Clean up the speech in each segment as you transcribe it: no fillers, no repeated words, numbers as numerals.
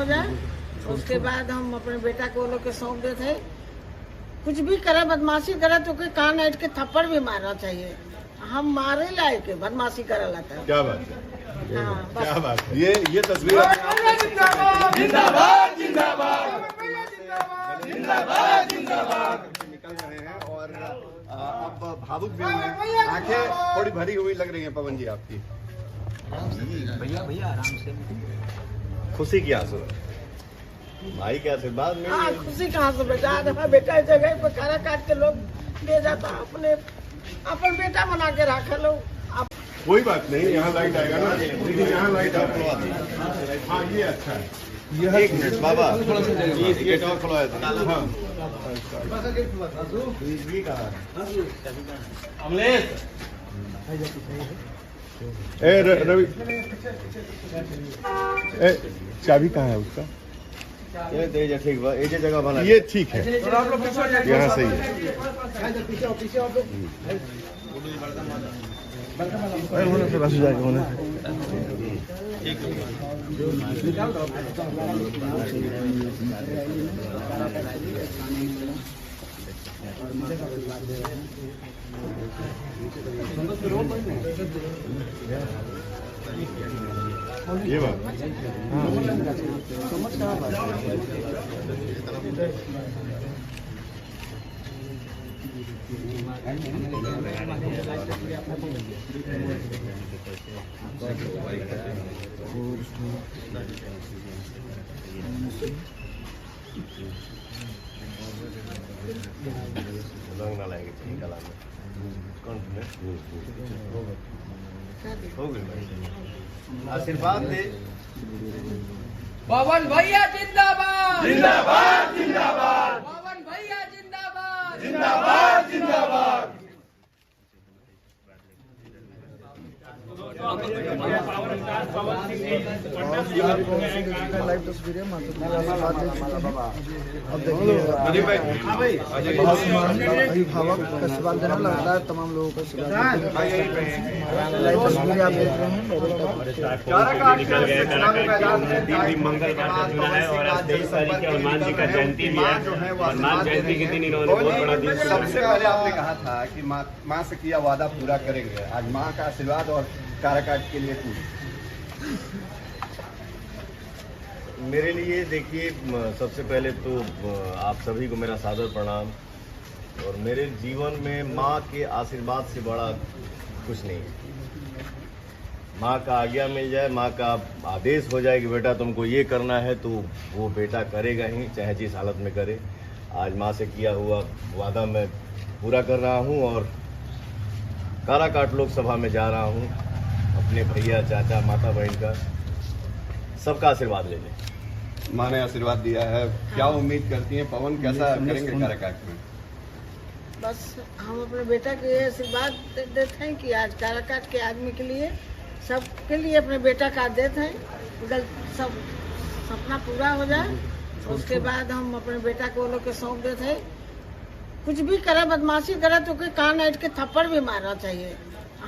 जाए उसके बाद हम अपने बेटा को वो लोग के सौंप देते हैं। कुछ भी करे, बदमाशी करे तो कोई कान ऐट के थप्पड़ भी मारना चाहिए। हम मारे लाए के बदमाशी करे लाता है। क्या बात है, हाँ, क्या बात है। ये तस्वीर जिंदाबाद जिंदाबाद जिंदाबाद जिंदाबाद निकल रहे हैं और अब भावुक भी हुए, आंखें थोड़ी भरी हुई लग रही हैं पवन जी आपकी। भैया भैया आराम से। खुशी की आंसू, भाई के आशीर्वाद में। हाँ, खुशी कहाँ से बेटा, हमारा बेटा इस जगह पर कारा काट के लोग ले जाता, अपने अपन बेटा बना के रखे लोग। कोई बात नहीं, यहाँ लाइट आएगा ना, लेकिन यहाँ लाइट आपको आती है। हाँ, ये अच्छा है। एक मिनट बाबा, ये गेट और खुलवाया था। हाँ, ये कहाँ है? अमलेश ए रवि, चाबी कहाँ है उसका? ये ठीक, ये जगह बना, ये ठीक है, यहाँ सही है। होने से बस हो जाएगा, होने से। ये बात रंग ना लाएंगे कला में। कौन हो गई, आशीर्वाद दे। पवन भैया जिंदाबाद जिंदाबाद जिंदाबाद पवन भैया जिंदाबाद जिंदाबाद जिंदाबाद लाइव तस्वीरें अब देखिए अभिभावक का सवाल देना लगातार तमाम लोगों का सवाल लाइव तस्वीरें आप देख रहे हैं। मंगलवार का चुना है और आज 23 तारीख के हनुमान जी का जयंती भी है। हनुमान जयंती के दिन इन्होंने बहुत बड़ा दिन। सबसे पहले आपने कहा था कि माँ से किया वादा पूरा करेंगे, आज माँ का आशीर्वाद और काराकाट के लिए पूरी। मेरे लिए देखिए, सबसे पहले तो आप सभी को मेरा सादर प्रणाम। और मेरे जीवन में माँ के आशीर्वाद से बड़ा कुछ नहीं है। माँ का आज्ञा मिल जाए, माँ का आदेश हो जाए कि बेटा तुमको ये करना है, तो वो बेटा करेगा ही, चाहे जिस हालत में करे। आज माँ से किया हुआ वादा मैं पूरा कर रहा हूँ और काराकाट लोकसभा में जा रहा हूँ। अपने भैया, चाचा, माता, बहन का सबका आशीर्वाद ले लें। माँ ने आशीर्वाद दिया है, क्या उम्मीद करती हैं पवन, कैसा करेंगे काराकाट में? बस हम अपने बेटा को ये आशीर्वाद देते हैं कि आज काराकाट के आदमी के लिए, सबके लिए अपने बेटा का देते हैं, सब सपना पूरा हो जाए। उसके बाद हम अपने बेटा को वो लोग के सौंप देते हैं। कुछ भी करे, बदमाशी करे तो कोई कान ऐट के थप्पड़ भी मारना चाहिए।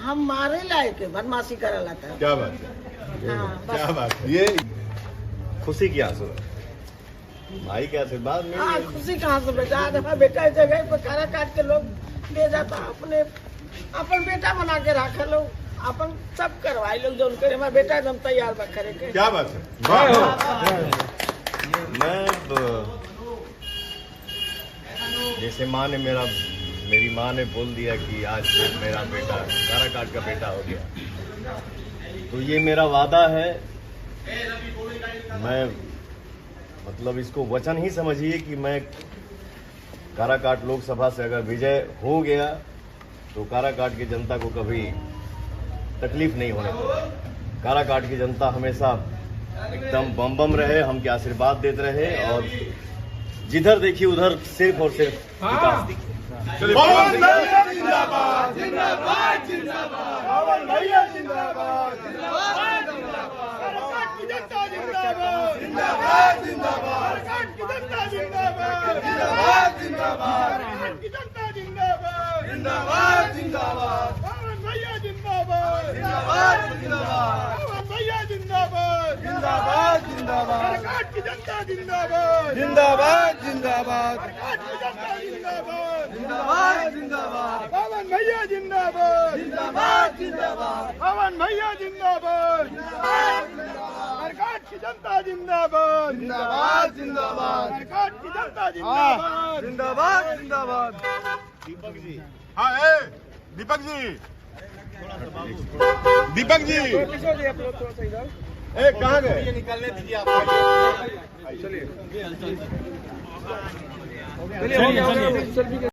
हम मारे लाए के बदमाशी करे लाता है। क्या बात है, हाँ, क्या बात है। ये खुशी की आंसू, भाई के आशीर्वाद में। हाँ, खुशी कहाँ से बेटा, हमारा बेटा इस जगह पर कारा काट के लोग ले जाता, अपने अपन बेटा बना के रखे लोग, अपन सब करवाए लोग जो करे। हमारा बेटा एकदम तैयार बा करे के। क्या बात है। मैं जैसे माँ ने मेरी माँ ने बोल दिया कि आज से मेरा बेटा काराकाट का बेटा हो गया, तो ये मेरा वादा है। मैं मतलब इसको वचन ही समझिए कि मैं काराकाट लोकसभा से अगर विजय हो गया तो काराकाट की जनता को कभी तकलीफ नहीं होने देगा। काराकाट की जनता हमेशा एकदम बम बम रहे, हमके आशीर्वाद देते रहे और जिधर देखिए उधर सिर्फ और सिर्फ विकास दिखे। पवन भैया जिंदाबाद जिंदाबाद जिंदाबाद पवन भैया जिंदाबाद जिंदाबाद जिंदाबाद जिंदाबाद जिंदाबाद जिंदाबाद जिंदाबाद जिंदाबाद जिंदाबाद पवन भैया जिंदाबाद जिंदाबाद जिंदाबाद पवन भैया जिंदाबाद जिंदाबाद जिंदाबाद जिंदाबाद सरकार की जनता जिंदाबाद जिंदाबाद जिंदाबाद सरकार की जनता जिंदाबाद जिंदाबाद जिंदाबाद पवन भैया जिंदाबाद जिंदाबाद जिंदाबाद पवन भैया जिंदाबाद जिंदाबाद सरकार की जनता जिंदाबाद जिंदाबाद जिंदाबाद सरकार की जनता जिंदाबाद जिंदाबाद जिंदाबाद दीपक जी हाँ दीपक जी दीपक जी कहाँ गए निकालने दीजिए आप चलिए